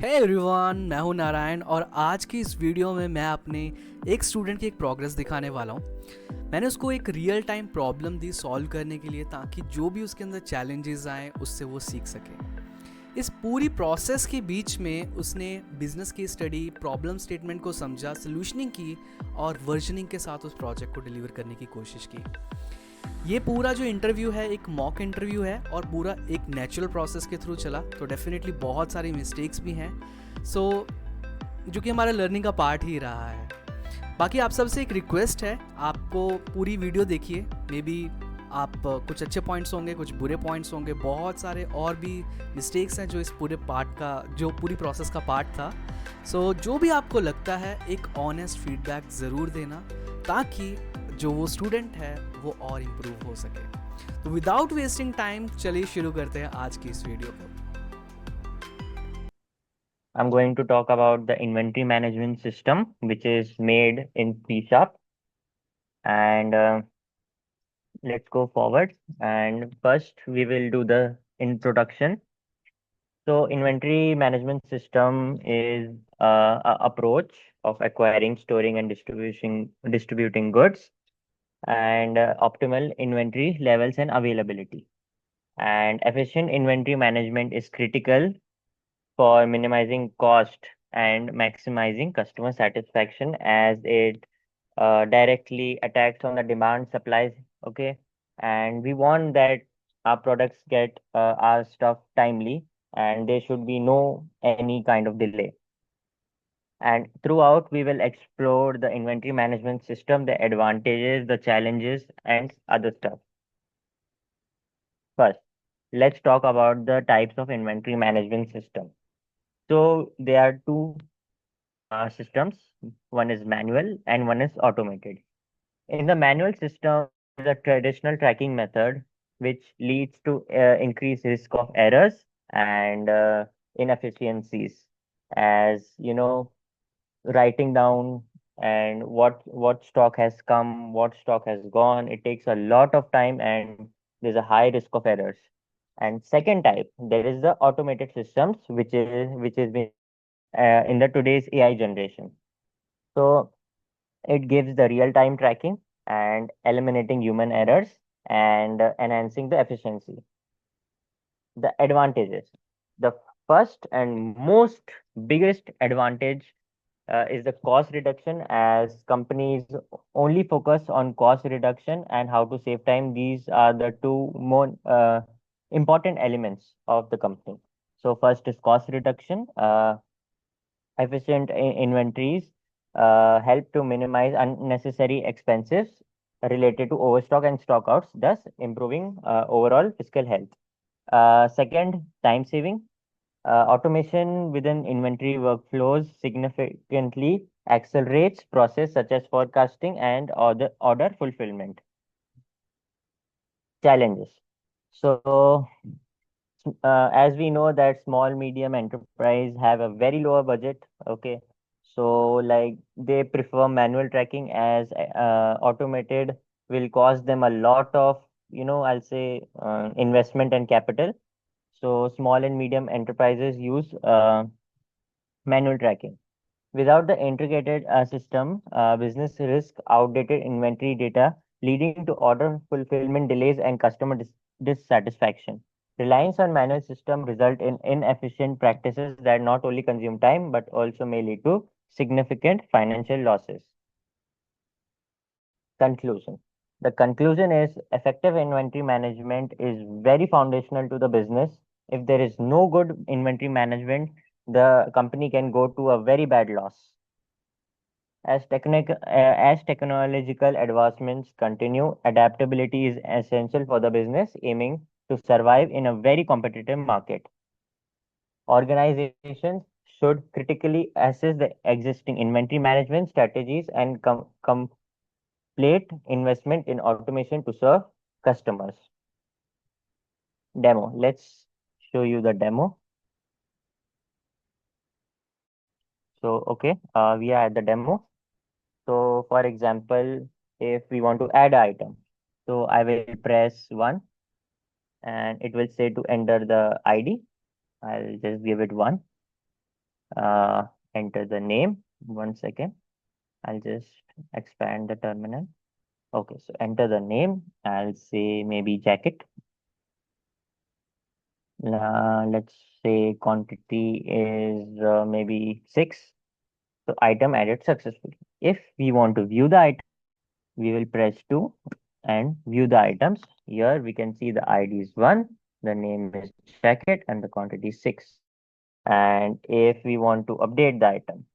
Hey everyone, मैं हूं नारायण और आज की इस वीडियो में मैं अपने एक स्टूडेंट की एक प्रोग्रेस दिखाने वाला हूं। मैंने उसको एक रियल टाइम प्रॉब्लम दी सॉल्व करने के लिए, ताकि जो भी उसके अंदर चैलेंजेस आए उससे वो सीख सके। इस पूरी प्रोसेस के बीच में उसने बिजनेस की स्टडी, प्रॉब्लम स्टेटमेंट को समझा, सोल्यूशनिंग की और वर्जनिंग के साथ उस प्रोजेक्ट को डिलीवर करने की कोशिश की। ये पूरा जो इंटरव्यू है एक मॉक इंटरव्यू है और पूरा एक नेचुरल प्रोसेस के थ्रू चला, तो डेफिनेटली बहुत सारी मिस्टेक्स भी हैं। जो कि हमारा लर्निंग का पार्ट ही रहा है। बाकी आप सबसे एक रिक्वेस्ट है, आपको पूरी वीडियो देखिए। मे बी आप कुछ अच्छे पॉइंट्स होंगे, कुछ बुरे पॉइंट्स होंगे, बहुत सारे और भी मिस्टेक्स हैं जो इस पूरे पार्ट का, जो पूरी प्रोसेस का पार्ट था। जो भी आपको लगता है एक ऑनेस्ट फीडबैक ज़रूर देना, ताकि जो वो स्टूडेंट है वो और इम्प्रूव हो सके। तो विदाउट वेस्टिंग टाइम चलिए शुरू करते हैं आज की इस वीडियो को। I'm going to talk about the inventory management system, which is made in C Sharp. And let's go forward. And first, we will do the introduction. So, inventory management system is a approach of acquiring, storing, and distributing goods, and optimal inventory levels and availability. And efficient inventory management is critical for minimizing cost and maximizing customer satisfaction, as it directly attacks on the demand supplies. Okay, and we want that our products get our stuff timely, and there should be no any kind of delay. And throughout we will explore the inventory management system, the advantages, the challenges, and other stuff. First, let's talk about the types of inventory management system. So there are two systems. One is manual and one is automated. In the manual system, the traditional tracking method, which leads to increased risk of errors and inefficiencies, as you know, writing down and what stock has come, what stock has gone. It takes a lot of time and there's a high risk of errors. And second type, there is the automated systems, which is been in the today's AI generation. So it gives the real-time tracking and eliminating human errors and enhancing the efficiency. The advantages. The first and most biggest advantage is the cost reduction, as companies only focus on cost reduction and how to save time. These are the two more important elements of the company. So first is cost reduction. Efficient inventories help to minimize unnecessary expenses related to overstock and stockouts, thus improving overall fiscal health. Second, time saving. Automation within inventory workflows significantly accelerates process such as forecasting and order fulfillment. Challenges. So as we know that small medium enterprise have a very lower budget. Okay, so like they prefer manual tracking, as automated will cost them a lot of, I'll say, investment and capital. So small and medium enterprises use manual tracking. Without the integrated system, business risk outdated inventory data, leading to order fulfillment delays and customer dissatisfaction. Reliance on manual system result in inefficient practices that not only consume time but also may lead to significant financial losses. Conclusion. The conclusion is effective inventory management is very foundational to the business. If there is no good inventory management, the company can go to a very bad loss. As technological advancements continue, adaptability is essential for the business aiming to survive in a very competitive market. Organizations should critically assess the existing inventory management strategies and complete investment in automation to serve customers. Demo. Let's show you the demo. So, okay, we are at the demo. So, for example, if we want to add an item, so I will press 1 and it will say to enter the ID. I'll just give it 1. Uh, Enter the name. One second. I'll just expand the terminal. Okay, so enter the name. I'll say maybe jacket. Let's say quantity is maybe 6. So item added successfully. If we want to view the item, we will press 2 and view the items. Here we can see the ID is 1, the name is jacket, and the quantity is 6. And if we want to update the item,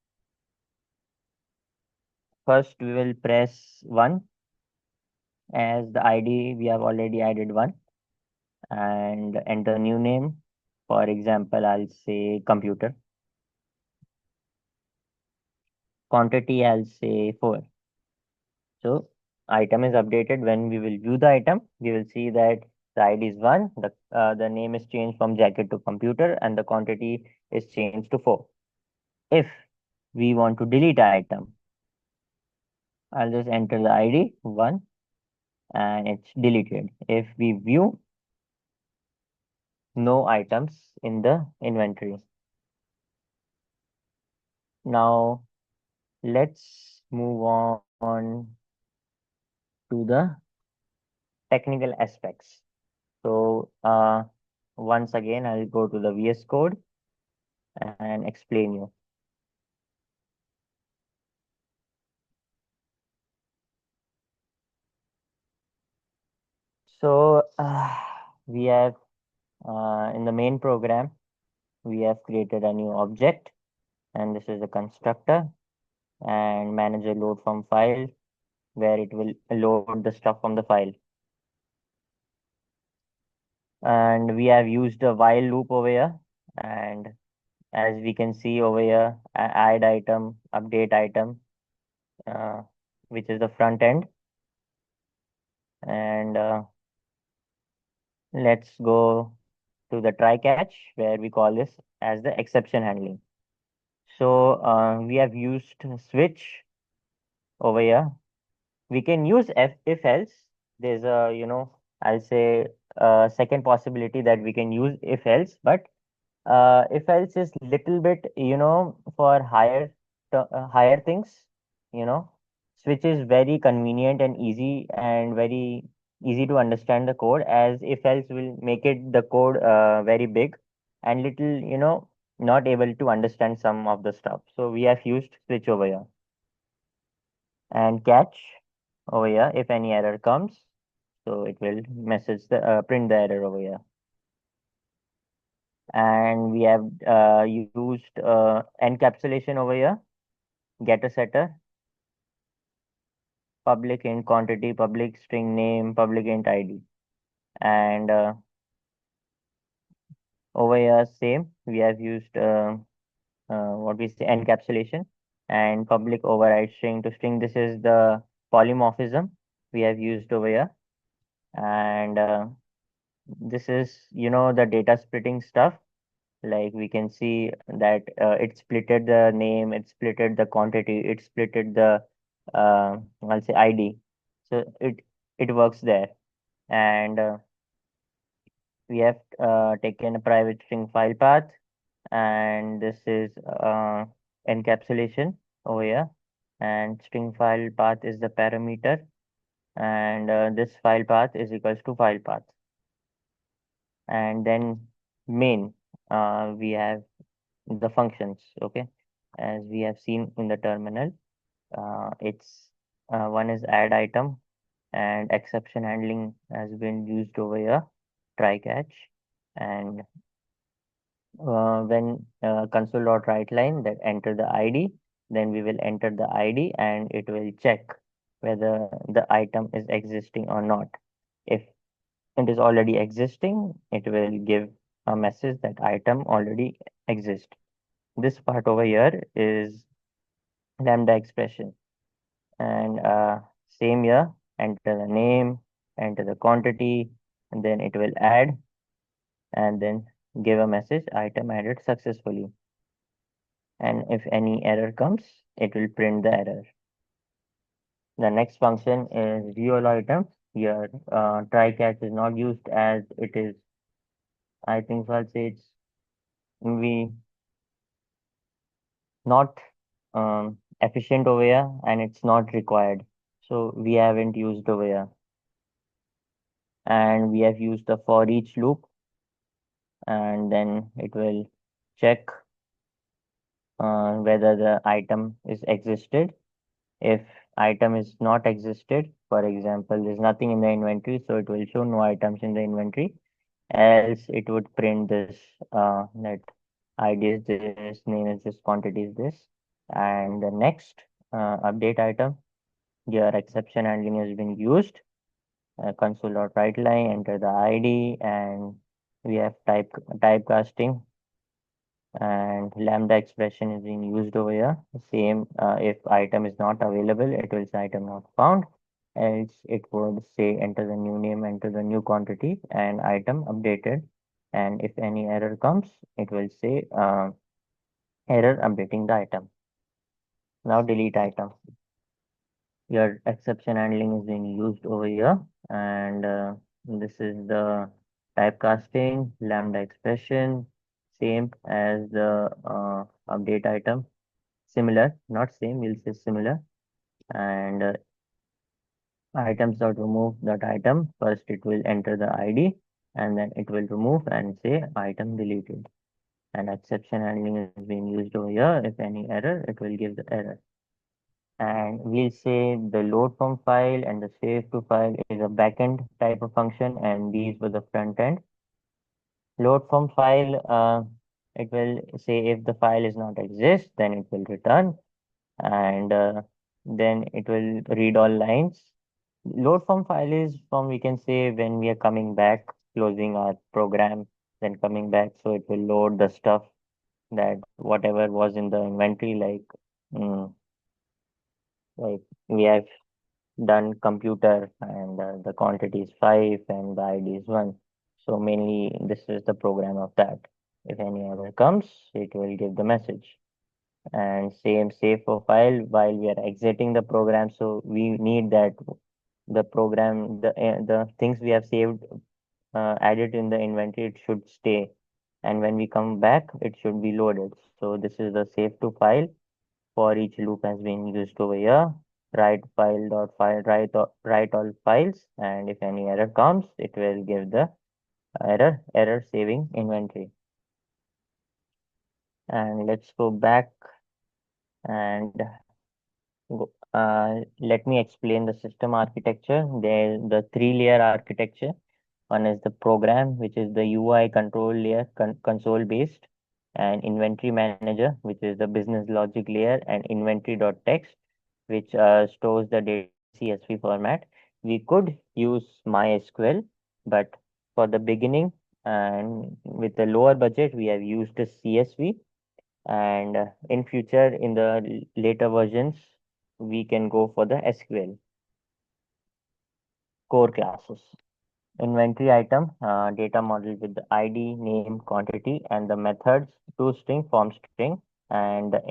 first we will press 1. As the ID we have already added 1, and enter new name. For example, I'll say computer. Quantity, I'll say 4. So item is updated. When we will view the item, we will see that the ID is 1, the name is changed from jacket to computer, and the quantity is changed to 4. If we want to delete an item, I'll just enter the ID 1 and it's deleted. If we view, no items in the inventory. Now let's move on to the technical aspects. So once again, I'll go to the VS Code and explain you. So we have in the main program, we have created a new object, and this is a constructor, and manager load from file, where it will load the stuff from the file. And we have used a while loop over here, and as we can see over here, add item, update item, uh, which is the front end. And let's go to the try catch, where we call this as the exception handling. So we have used switch over here. We can use if else. There's a, I'll say second possibility that we can use if else, but if else is little bit, for higher things, you know, switch is very convenient and easy, and very easy to understand the code, as if else will make it the code very big and little, not able to understand some of the stuff. So we have used switch over here. And catch over here, if any error comes, so it will message the print the error over here. And we have used encapsulation over here, getter setter, public int quantity, public string name, public int id. And over here same, we have used what we say encapsulation, and public override string to string. This is the polymorphism we have used over here. And this is, the data splitting stuff. Like we can see that it splitted the name, it splitted the quantity, it splitted the I'll say ID. So it works there. And we have taken a private string file path, and this is encapsulation over here. And string file path is the parameter, and this file path is equals to file path. And then main, we have the functions. Okay, as we have seen in the terminal, it's one is add item, and exception handling has been used over here, try catch. And when console.writeLine that enter the ID, then we will enter the ID and it will check whether the item is existing or not. If it is already existing, it will give a message that item already exists. This part over here is lambda expression. And same here, enter the name, enter the quantity, and then it will add, and then give a message item added successfully. And if any error comes, it will print the error. The next function is view all items. Here try catch is not used, as it is, I think so I'll say it's we not efficient over here and it's not required. So we haven't used over here. And we have used the for each loop, and then it will check whether the item is existed. If item is not existed, for example, there's nothing in the inventory, so it will show no items in the inventory. Else it would print this that ID is this, name is this, quantity is this. And the next update item, your exception handling has been used. Console.write line, enter the ID, and we have typecasting, and lambda expression is being used over here. Same, if item is not available, it will say item not found. Else it would say enter the new name, enter the new quantity, and item updated. And if any error comes, it will say error updating the item. Now delete item. Your exception handling is being used over here, and this is the typecasting lambda expression, same as the update item. Similar, not same, we'll say similar. And items dot remove that item. First, it will enter the ID, and then it will remove and say item deleted. And exception handling is being used over here. If any error, it will give the error. And we'll say the load from file and the save to file is a backend type of function, and these were the front end. Load from file, it will say if the file is not exist, then it will return, and then it will read all lines. Load from file is from, we can say, when we are coming back, closing our program, then coming back, so it will load the stuff that whatever was in the inventory, mm, like we have done computer, and the quantity is 5 and the ID is 1. So mainly this is the program of that. If any error comes, it will give the message. And same save for file while we are exiting the program. So we need that the program, the things we have saved, added in the inventory, it should stay. And when we come back, it should be loaded. So this is the save to file. For each loop has been used over here. Write file dot file, write all files, and if any error comes, it will give the error saving inventory. And let's go back and let me explain the system architecture. There's the three-layer architecture. One is the program, which is the UI control layer, console based, and inventory manager, which is the business logic layer, and inventory.txt, which stores the data CSV format. We could use MySQL, but for the beginning and with the lower budget, we have used the CSV. And in future, in the later versions, we can go for the SQL core classes. Inventory item, data model with the ID, name, quantity, and the methods, toString, formString, and the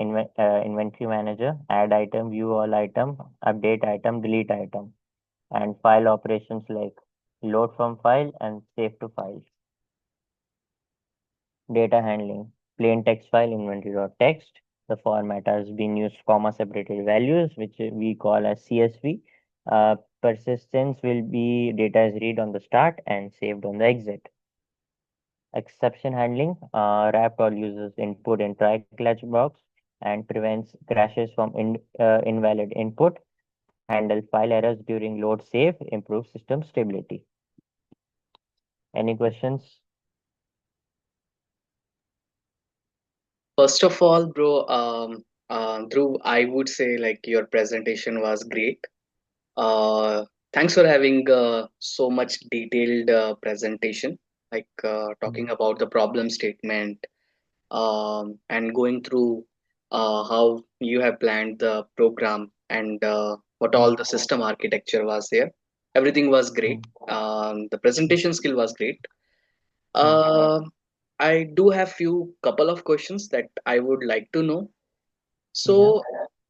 inventory manager, add item, view all item, update item, delete item, and file operations like load from file and save to file. Data handling, plain text file, inventory.txt. The format has been used comma separated values, which we call as CSV. Persistence will be data is read on the start and saved on the exit. Exception handling, wrapped all users input in try catch box and prevents crashes from invalid input, handle file errors during load save, improve system stability. Any questions? First of all, bro, Dhruv, I would say like your presentation was great. Thanks for having so much detailed presentation, like talking about the problem statement, and going through how you have planned the program and what all the system architecture was there. Everything was great. The presentation skill was great. Uh, I do have few couple of questions that I would like to know. Yeah. So,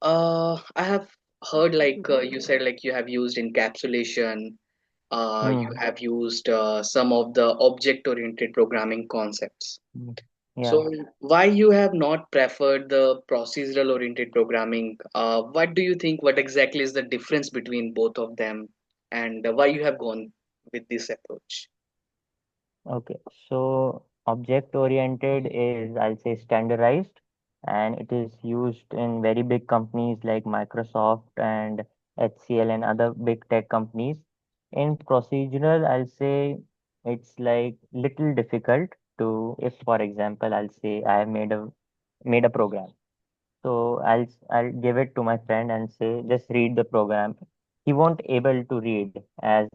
I have heard like you said like you have used encapsulation, you Hmm. have used some of the object-oriented programming concepts. Hmm. Yeah. So why you have not preferred the procedural oriented programming? What do you think? What exactly is the difference between both of them, and why you have gone with this approach? Okay, so object oriented is, I'll say, standardized, and it is used in very big companies like Microsoft and HCL and other big tech companies. In procedural, I'll say it's like little difficult to, if for example, I'll say I have made a program. So I'll give it to my friend and say, just read the program. He won't able to read as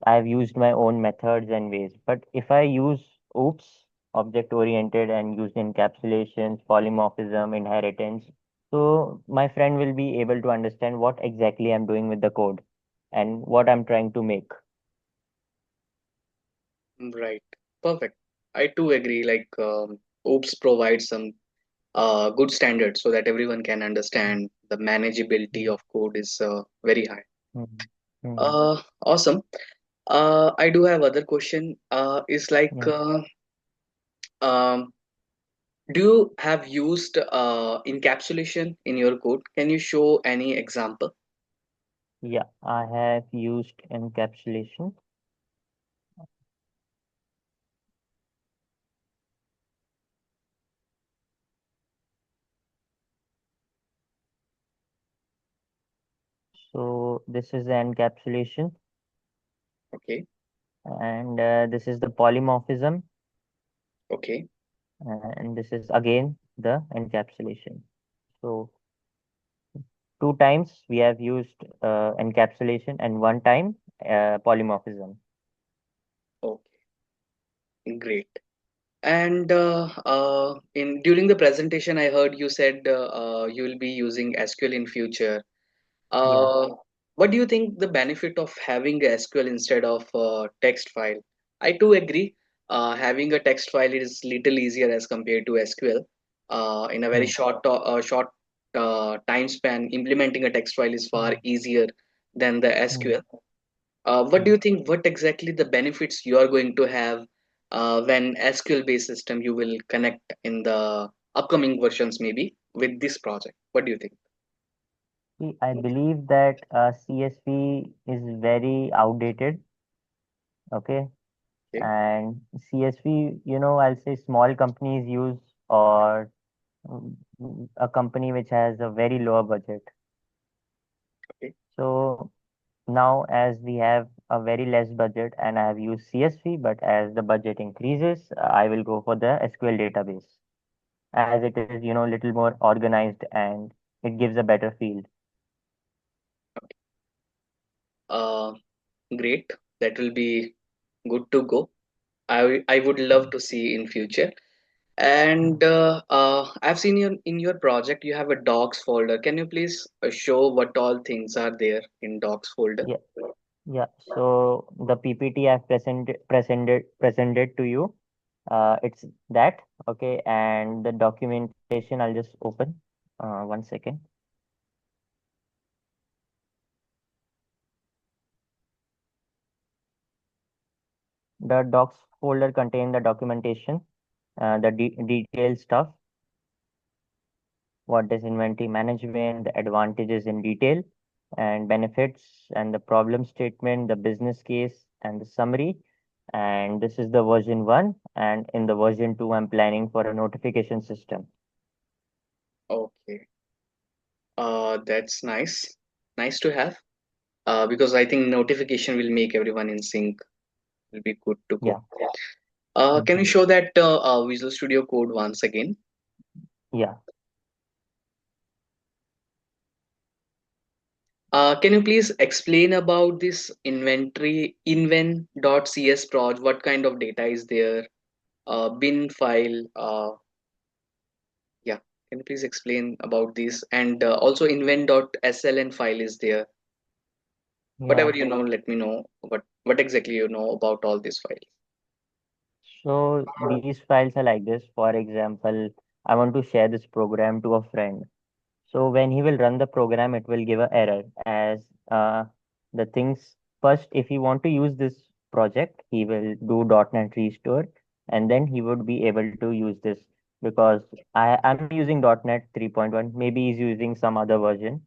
I've used my own methods and ways. But if I use OOPS, object oriented, and use encapsulations, polymorphism, inheritance, so my friend will be able to understand what exactly I'm doing with the code and what I'm trying to make. Right. Perfect. I too agree. Like, OOPS provides some good standards so that everyone can understand the manageability Mm, of code is very high. mm, mm. Awesome. I do have other question. Is like, Yeah, um, do you have used encapsulation in your code? Can you show any example? yeah, I have used encapsulation. So this is the encapsulation, Okay. and this is the polymorphism, Okay. and this is again the encapsulation. So two times we have used encapsulation and one time polymorphism. Okay. Great. And in during the presentation, I heard you said you will be using SQL in future. Yeah. Uh, what do you think the benefit of having a SQL instead of text file? I too agree. Having a text file is little easier as compared to SQL. In a very Hmm. short time span, implementing a text file is far Hmm. easier than the Hmm. SQL. What do Hmm. you think? What exactly the benefits you are going to have when SQL based system you will connect in the upcoming versions maybe with this project? What do you think? See, I believe that CSV is very outdated. Okay. Okay, And CSV, I'll say small companies use, or a company which has a very lower budget. okay, So now, as we have a very less budget and I have used CSV, but as the budget increases, I will go for the SQL database as it is, little more organized and it gives a better feel. okay. Great. That will be good to go. I would love Mm, to see in future. And mm. I've seen in your project you have a docs folder. Can you please show what all things are there in docs folder? Yeah, yeah. So the PPT I've presented to you, it's that, okay, and the documentation I'll just open. 1 second. The docs folder contain the documentation, the detailed stuff, what is inventory management, the advantages in detail, and benefits, and the problem statement, the business case, and the summary. And this is the version 1. And in the version 2, I'm planning for a notification system. Okay. That's nice. Nice to have. Because I think notification will make everyone in sync. Will be good to go. Yeah. Can you Mhm. show that Visual Studio Code once again? Yeah. Can you please explain about this inventory inven.cs proj? What kind of data is there? Bin file. Yeah. Can you please explain about this? And also invent.sln file is there. Whatever Yeah. you know, let me know what exactly you know about all these files. So these files are like this. For example, I want to share this program to a friend. So when he will run the program, it will give an error as the things first, if he want to use this project, he will do .NET Restore, and then he would be able to use this. because I'm using .NET 3.1. Maybe he's using some other version.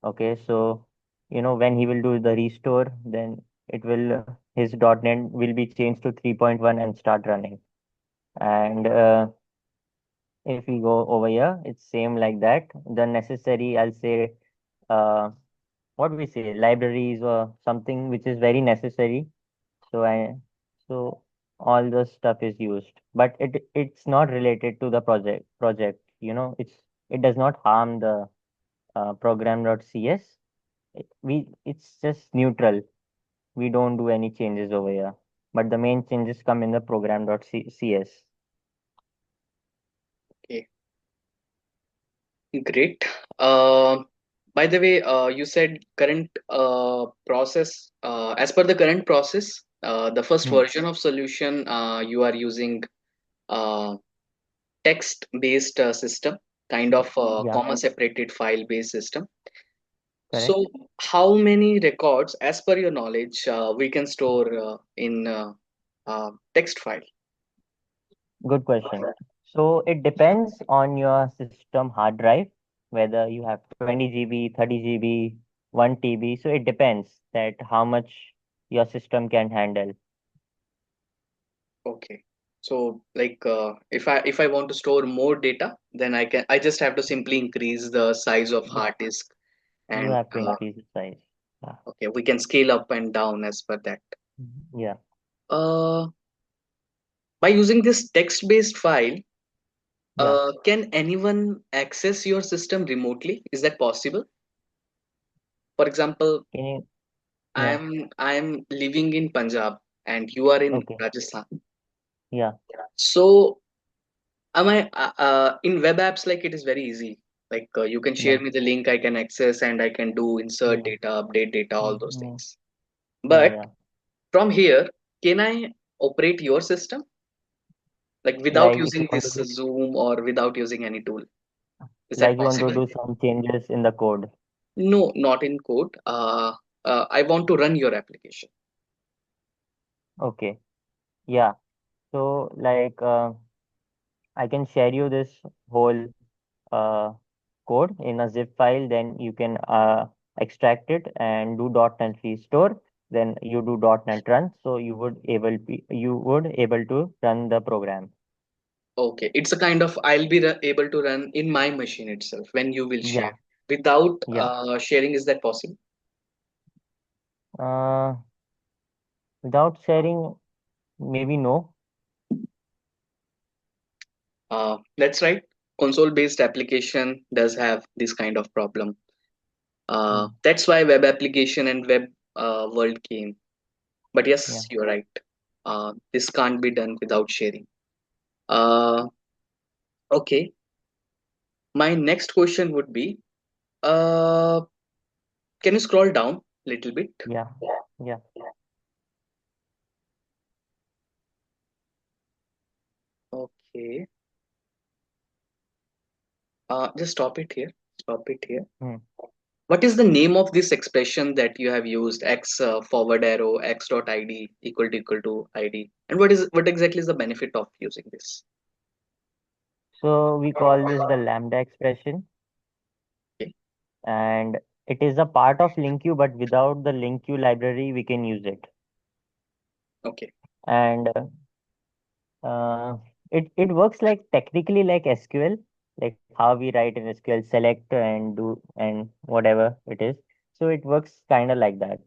Okay, so when he will do the restore, then it will his .NET will be changed to 3.1 and start running. And if we go over here, it's same like that. The necessary, I'll say, uh, what we say, libraries or something which is very necessary. So so all the stuff is used, but it's not related to the project. It does not harm the program.cs. It's just neutral. We don't do any changes over here, but the main changes come in the program.cs. Okay, great. Uh, by the way, you said current process. As per the current process, the first Hmm. version of solution, you are using uh, text-based system, kind of Yeah, comma-separated file-based system. So, correct. how many records, as per your knowledge, we can store in text file? Good question. So it depends on your system hard drive, whether you have 20 GB, 30 GB, 1 TB. So it depends that how much your system can handle. Okay. So, like, if I want to store more data, then I just have to simply increase the size of Yeah, hard disk, you and have to increase the size. Yeah. okay, we can scale up and down as per that. Yeah. Uh, by using this text-based file, Yeah. can anyone access your system remotely? Is that possible? For example, Can you? Yeah. I'm living in Punjab and you are in Okay. Rajasthan. Yeah. So am I in web apps, like it is very easy. Like you can share Yeah. me the link, I can access and I can do insert Yeah. data, update data, all those Mm-hmm. things. Yeah. But Yeah. from here, can I operate your system like without Like if you using want to this do, Zoom or without using any tool? Is that like you want to possible? do some changes in the code. No, not in code. I want to run your application. Okay. Yeah. So like I can share you this whole uh, code in a zip file, then you can extract it and do .NET restore, then you do .NET run, so you would able to run the program. Okay, it's a kind of I'll be able to run in my machine itself when you will share. Yeah, Without yeah. sharing, is that possible? uh, Without sharing, maybe no. That's right. Console-based application does have this kind of problem. Hmm. That's why web application and web world came. But Yeah, yes, you're right. This can't be done without sharing. Uh, okay. My next question would be, uh, can you scroll down a little bit? yeah, yeah. Okay. Just stop it here. Stop it here. Hmm. What is the name of this expression that you have used? X forward arrow x dot id equal to id. And what exactly is the benefit of using this? So we call this the lambda expression, Okay. and it is a part of LinkU, but without the LinkU library, we can use it. Okay. And it works like technically like SQL, like how we write in SQL, select and do and whatever it is. So it works kind of like that,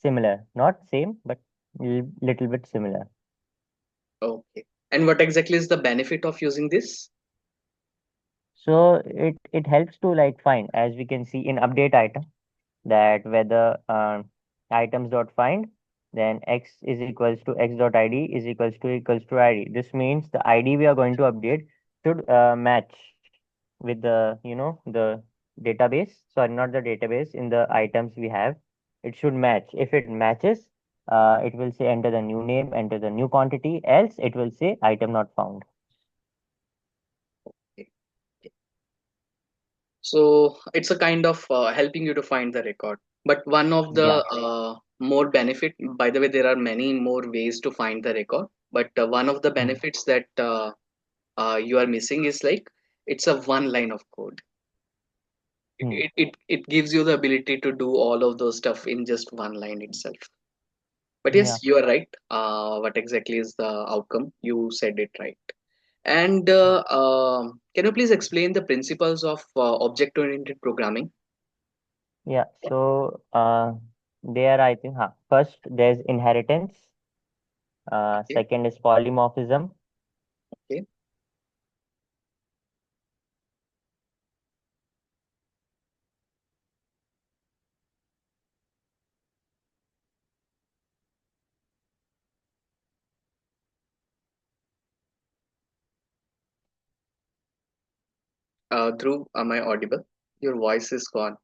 similar, not same, but little bit similar. Okay. And what exactly is the benefit of using this? So it helps to like find, as we can see in update item, that whether items dot find, then x is equals to x dot id is equals to id. This means the id we are going to update should match with the database. Sorry, not the database, in the items we have. It should match. If it matches, it will say enter the new name, enter the new quantity, else it will say item not found. Okay. Okay. So it's a kind of helping you to find the record. But one of Yeah. the more benefit, by the way, there are many more ways to find the record. But one of the Hmm. benefits that you are missing is like it's a one line of code. Hmm. It gives you the ability to do all of those stuff in just one line itself. But Yeah. yes, you are right. What exactly is the outcome? You said it right. And can you please explain the principles of object-oriented programming? Yeah. So there I think first there's inheritance. Okay, Second is polymorphism. okay. Dhruv, am I audible? Your voice is gone.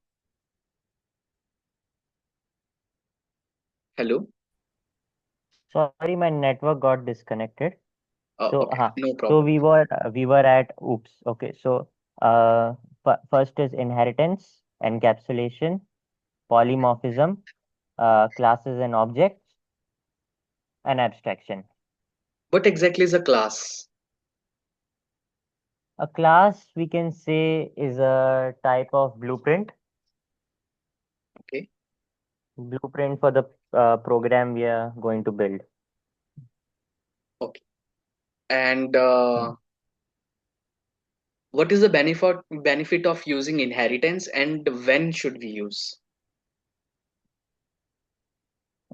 Hello? Sorry, my network got disconnected. So, Okay, no so problem. we were at oops. Okay, so first is inheritance, encapsulation, polymorphism, classes and objects, and abstraction. What exactly is a class? A class we can say is a type of Okay, blueprint for the program we are going to build. okay. And Hmm. what is the benefit of using inheritance, and when should we use?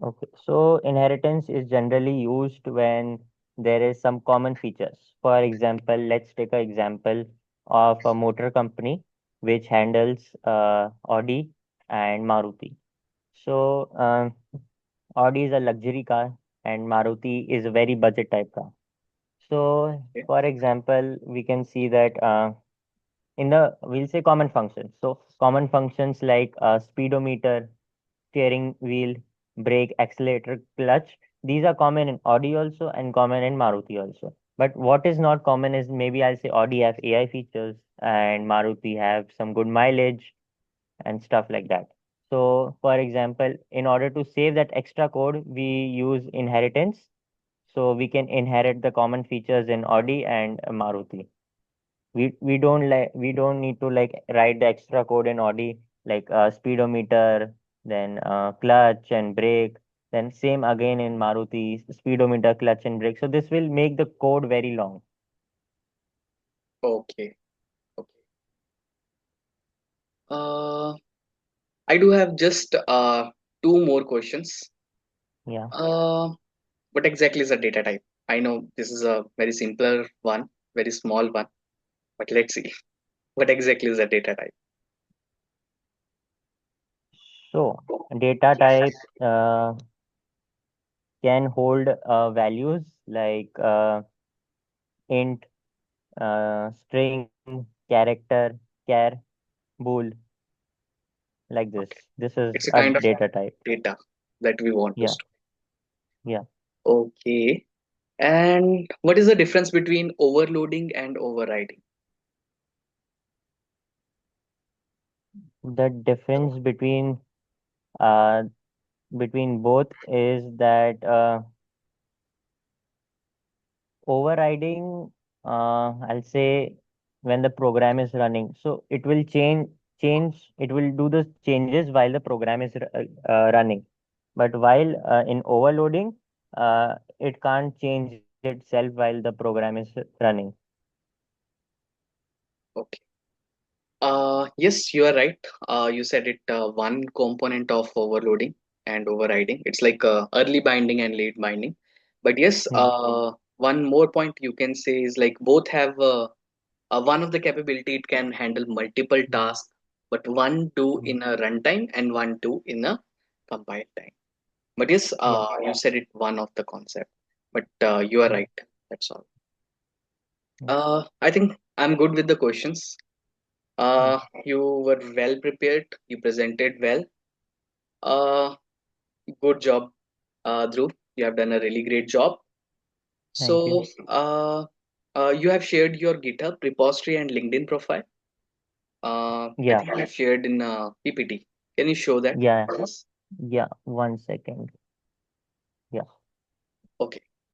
Okay, so inheritance is generally used when there is some common features. For example, let's take an example of a motor company which handles Audi and Maruti. So Audi is a luxury car and Maruti is a very budget type car. So Okay, for example, we can see that in the we'll say common functions. So common functions like speedometer, steering wheel, brake, accelerator, clutch. These are common in Audi also and common in Maruti also. But what is not common is maybe I'll say Audi have AI features and Maruti have some good mileage and stuff like that. So, for example, in order to save that extra code, we use inheritance. So we can inherit the common features in Audi and Maruti. We don't need to like write the extra code in Audi like speedometer, then clutch and brake, then same again in Maruti speedometer, clutch and brake. So this will make the code very long. okay, okay. Uh, I do have just two more questions. Yeah. Uh, what exactly is a data type? I know this is a very simpler one, very small one, but let's see. What exactly is a data type? So data type can hold values like int, string, character, char, bool, like this. Okay. This is It's a a kind of data type. data that we want to Yeah. store. Yeah. Okay. And what is the difference between overloading and overriding? The difference uh, between both is that overriding, I'll say when the program is running, so it will it will do the changes while the program is running. But while in overloading, it can't change itself while the program is running. Okay. Yes, you are right. You said it, one component of overloading and overriding. It's like early binding and late binding. But yes, Yeah. one more point you can say is like both have one of the capability it can handle multiple tasks, but one do Mm. in a runtime and one do in a compile time. But yes, Yeah. you said it one of the concept. But you are Yeah. right. That's all. Yeah. I think I'm good with the questions. Yeah. You were well prepared. You presented well. Uh, good job, Dhruv. You have done a really great job. Thank you. So, you have shared your GitHub repository and LinkedIn profile. I Yeah. think you have shared in PPT. Can you show that? Yeah. Yes. Yeah. 1 second.